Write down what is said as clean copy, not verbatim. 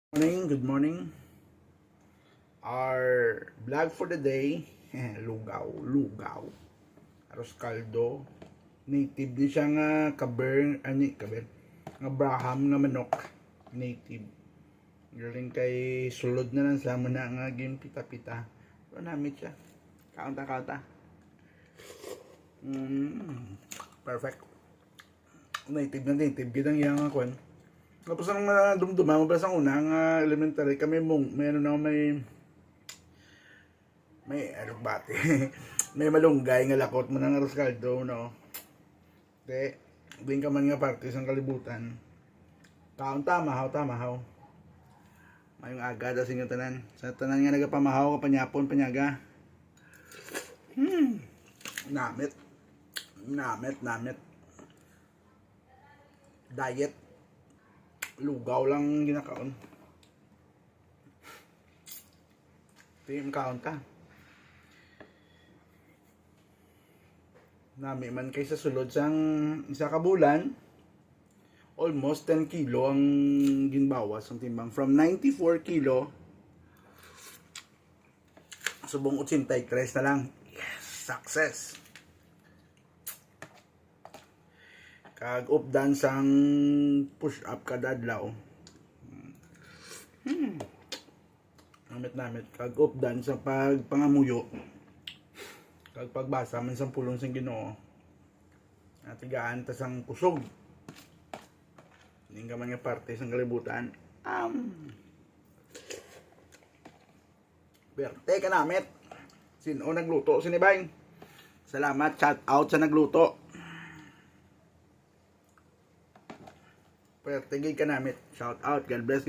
Good morning. Our vlog for the day, lugaw. Aros kaldo. Native din siya nga kaber, nga Braham nga manok. Native. Galing kay sulod na lang sa na nga pita-pita. Pero namit siya. Kaunta. Perfect. Native. Gitang yang nga kwan. Tapos ang dumduma mo ba sa unang elementary kami may bati. May malunggay nga lakot mo ng aros kaldo, no. Din ka man nga parte sa kalibutan. Tamahaw. Mayong aga sa inyo tanan. Sa tanan nga nagapamahaw ka panyapon panyaga. Namit. Diet. Lugaw lang ginakaon. Tingin kaon ta. Nami man kay sa sulod sang isa ka bulan, almost 10 kilo ang ginbawas ang timbang. From 94 kilo, subong 83 na lang. Yes! Success! Kag updan sang push up kada adlaw. Namit kag updan sa pagpangamuyo. Kag pagbasa man sang pulong sang Ginoo. Atigaan ta sang kusog. Ning ka man nga parte sang kalibutan. Berte ka namit. Sino nagluto? Sinibay. Salamat, shout out sa nagluto. Tigil ka namit. Shout out. God bless.